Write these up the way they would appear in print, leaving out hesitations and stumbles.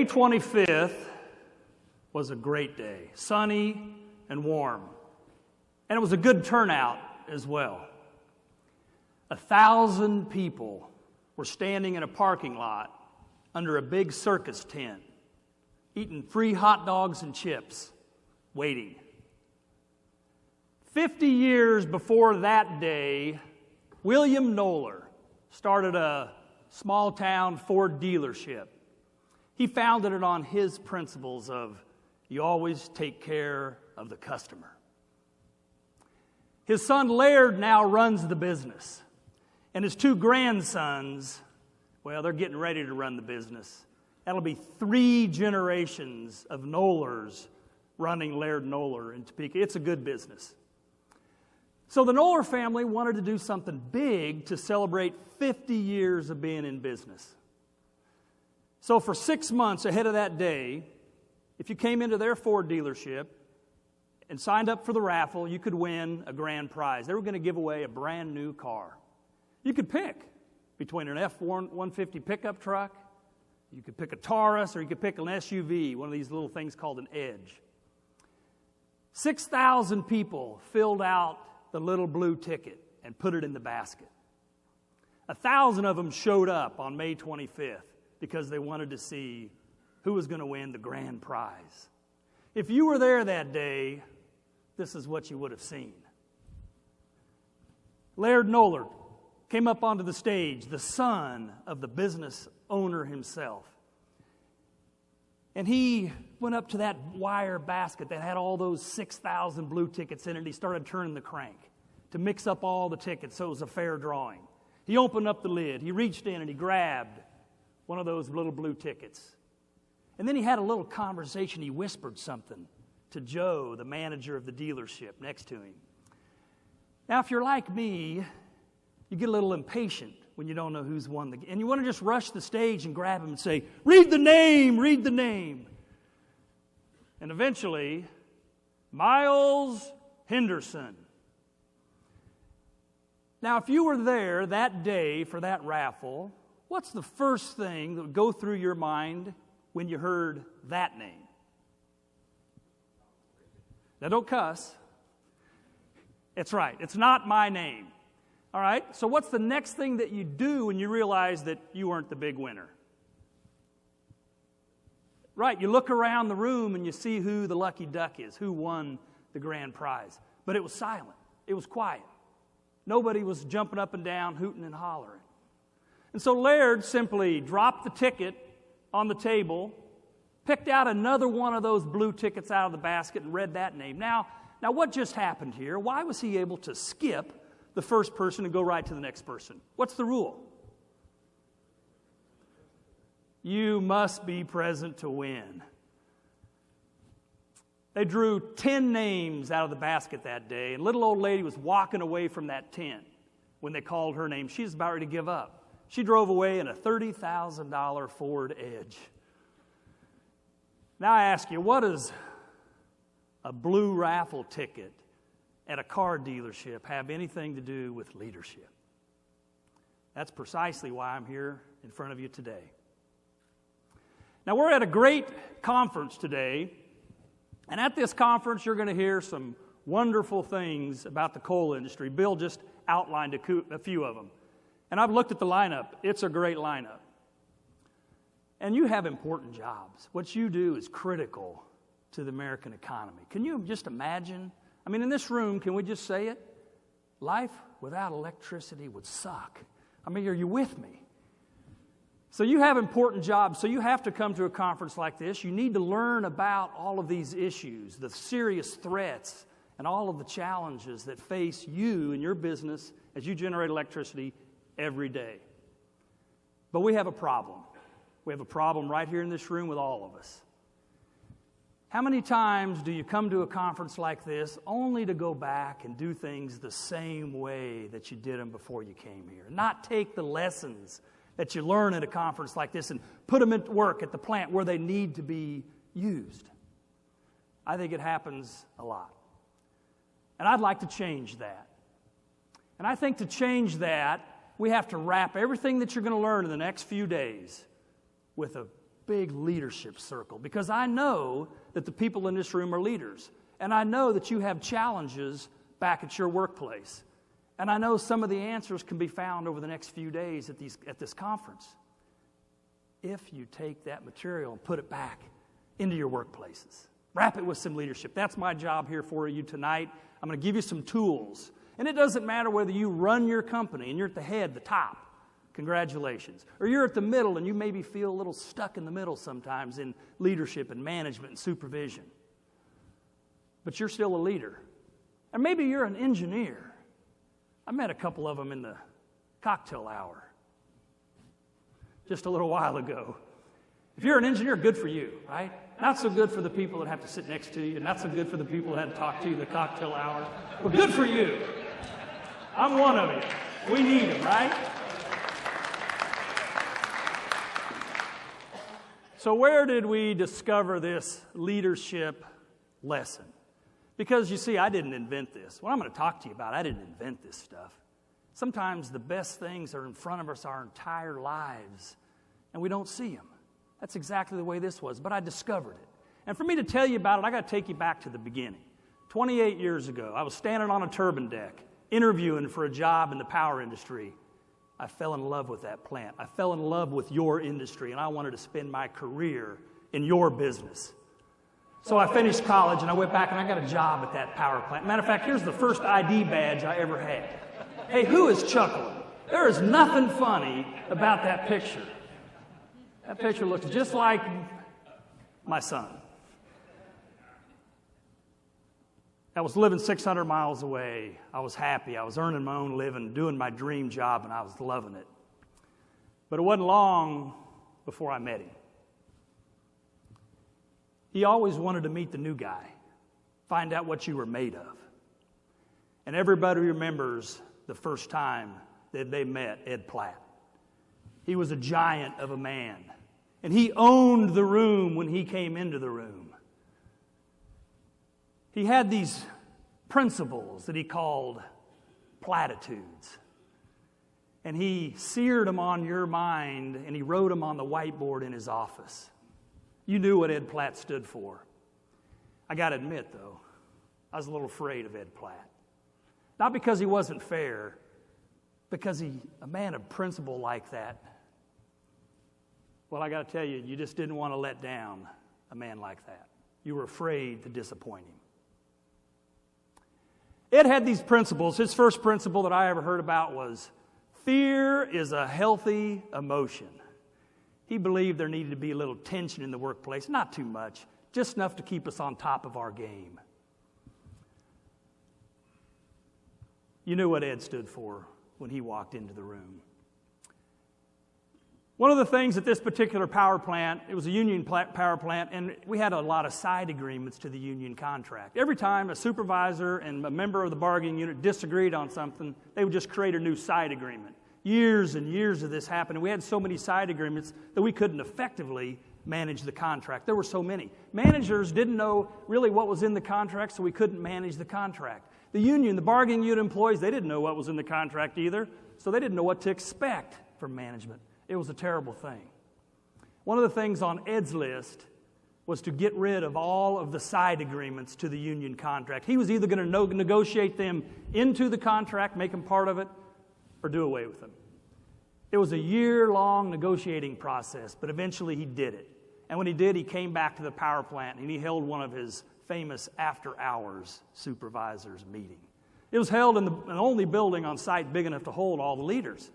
May 25th was a great day, sunny and warm. And it was a good turnout as well. 1,000 people were standing in a parking lot under a big circus tent, eating free hot dogs and chips, waiting. 50 years before that day, William Noller started a small-town Ford dealership. He founded it on his principles of you always take care of the customer. His son Laird now runs the business. And his 2 grandsons, well, they're getting ready to run the business. That'll be 3 generations of Nollers running Laird Noller in Topeka. It's a good business. So the Noller family wanted to do something big to celebrate 50 years of being in business. So for 6 months ahead of that day, if you came into their Ford dealership and signed up for the raffle, you could win a grand prize. They were going to give away a brand new car. You could pick between an F-150 pickup truck, you could pick a Taurus, or you could pick an SUV, one of these little things called an Edge. 6,000 people filled out the little blue ticket and put it in the basket. 1,000 of them showed up on May 25th because they wanted to see who was going to win the grand prize. If you were there that day, this is what you would have seen. Laird Noller came up onto the stage, the son of the business owner himself. And he went up to that wire basket that had all those 6,000 blue tickets in it, and he started turning the crank to mix up all the tickets so it was a fair drawing. He opened up the lid. He reached in and he grabbed one of those little blue tickets. And then he had a little conversation. He whispered something to Joe, the manager of the dealership, next to him. Now, if you're like me, you get a little impatient when you don't know who's won and you want to just rush the stage and grab him and say, read the name, read the name. And eventually, Miles Henderson. Now, if you were there that day for that raffle, what's the first thing that would go through your mind when you heard that name? Now, don't cuss. It's right. It's not my name. All right? So what's the next thing that you do when you realize that you weren't the big winner? Right. You look around the room and you see who the lucky duck is, who won the grand prize. But it was silent. It was quiet. Nobody was jumping up and down, hooting and hollering. And so Laird simply dropped the ticket on the table, picked out another one of those blue tickets out of the basket and read that name. Now what just happened here? Why was he able to skip the first person and go right to the next person? What's the rule? You must be present to win. They drew 10 names out of the basket that day, and little old lady was walking away from that tent when they called her name. She was about ready to give up. She drove away in a $30,000 Ford Edge. Now I ask you, what does a blue raffle ticket at a car dealership have anything to do with leadership? That's precisely why I'm here in front of you today. Now, we're at a great conference today, and at this conference you're going to hear some wonderful things about the coal industry. Bill just outlined a few of them. And I've looked at the lineup. It's a great lineup. And you have important jobs. What you do is critical to the American economy. Can you just imagine? I mean, in this room, can we just say it? Life without electricity would suck. I mean, are you with me? So you have important jobs, so you have to come to a conference like this. You need to learn about all of these issues, the serious threats, and all of the challenges that face you and your business as you generate electricity every day. But we have a problem. We have a problem right here in this room with all of us. How many times do you come to a conference like this only to go back and do things the same way that you did them before you came here? Not take the lessons that you learn at a conference like this and put them into work at the plant where they need to be used. I think it happens a lot. And I'd like to change that. And I think to change that, we have to wrap everything that you're going to learn in the next few days with a big leadership circle, because I know that the people in this room are leaders, and I know that you have challenges back at your workplace, and I know some of the answers can be found over the next few days at this conference. If you take that material and put it back into your workplaces, wrap it with some leadership. That's my job here for you tonight. I'm going to give you some tools, and it doesn't matter whether you run your company and you're at the head, the top. Congratulations. Or you're at the middle and you maybe feel a little stuck in the middle sometimes in leadership and management and supervision. But you're still a leader. And maybe you're an engineer. I met a couple of them in the cocktail hour just a little while ago. If you're an engineer, good for you, right? Not so good for the people that have to sit next to you, and not so good for the people that have to talk to you in the cocktail hour. But good for you. I'm one of you. We need them, right? So where did we discover this leadership lesson? Because you see, I didn't invent this. What I'm going to talk to you about, I didn't invent this stuff. Sometimes the best things are in front of us our entire lives, and we don't see them. That's exactly the way this was, but I discovered it. And for me to tell you about it, I got to take you back to the beginning. 28 years ago, I was standing on a turbine deck, interviewing for a job in the power industry. I fell in love with that plant. I fell in love with your industry, and I wanted to spend my career in your business. So I finished college, and I went back, and I got a job at that power plant. Matter of fact, here's the first ID badge I ever had. Hey, who is chuckling? There is nothing funny about that picture. That picture looks just like my son. I was living 600 miles away. I was happy. I was earning my own living, doing my dream job, and I was loving it. But it wasn't long before I met him. He always wanted to meet the new guy, find out what you were made of. And everybody remembers the first time that they met Ed Platt. He was a giant of a man, and he owned the room when he came into the room. He had these principles that he called platitudes. And he seared them on your mind, and he wrote them on the whiteboard in his office. You knew what Ed Platt stood for. I got to admit, though, I was a little afraid of Ed Platt. Not because he wasn't fair, because a man of principle like that, well, I got to tell you, you just didn't want to let down a man like that. You were afraid to disappoint him. Ed had these principles. His first principle that I ever heard about was, fear is a healthy emotion. He believed there needed to be a little tension in the workplace, not too much, just enough to keep us on top of our game. You knew what Ed stood for when he walked into the room. One of the things at this particular power plant, it was a union power plant, and we had a lot of side agreements to the union contract. Every time a supervisor and a member of the bargaining unit disagreed on something, they would just create a new side agreement. Years and years of this happened, and we had so many side agreements that we couldn't effectively manage the contract. There were so many. Managers didn't know really what was in the contract, so we couldn't manage the contract. The union, the bargaining unit employees, they didn't know what was in the contract either, so they didn't know what to expect from management. It was a terrible thing. One of the things on Ed's list was to get rid of all of the side agreements to the union contract. He was either going to negotiate them into the contract, make them part of it, or do away with them. It was a year-long negotiating process, but eventually he did it. And when he did, he came back to the power plant, and he held one of his famous after-hours supervisors meeting. It was held in the only building on site big enough to hold all the leaders.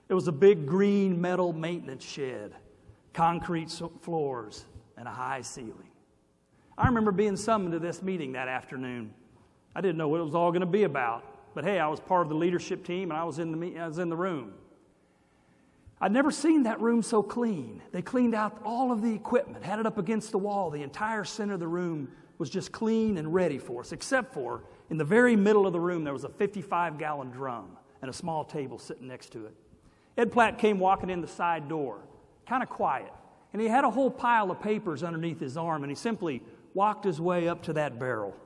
It was a big green metal maintenance shed, concrete floors, and a high ceiling. I remember being summoned to this meeting that afternoon. I didn't know what it was all going to be about, but hey, I was part of the leadership team, and I was in the room. I'd never seen that room so clean. They cleaned out all of the equipment, had it up against the wall. The entire center of the room was just clean and ready for us, except for in the very middle of the room there was a 55-gallon drum and a small table sitting next to it. Ed Platt came walking in the side door, kind of quiet, and he had a whole pile of papers underneath his arm, and he simply walked his way up to that barrel,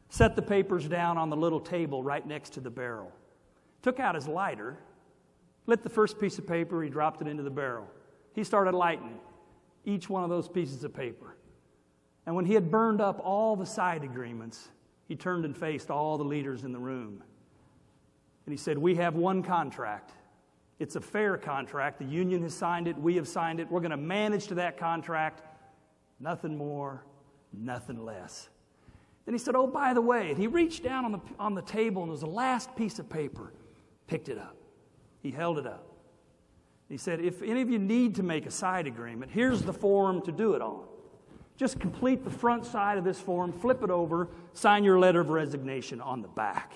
set the papers down on the little table right next to the barrel, took out his lighter, lit the first piece of paper, he dropped it into the barrel. He started lighting. each one of those pieces of paper. And when he had burned up all the side agreements, he turned and faced all the leaders in the room. And he said, we have one contract. It's a fair contract. The union has signed it. We have signed it. We're going to manage to that contract. Nothing more, nothing less. Then he said, oh, by the way, and he reached down on the table, and there was the last piece of paper. Picked it up. He held it up. He said, if any of you need to make a side agreement, here's the form to do it on. Just complete the front side of this form, flip it over, sign your letter of resignation on the back.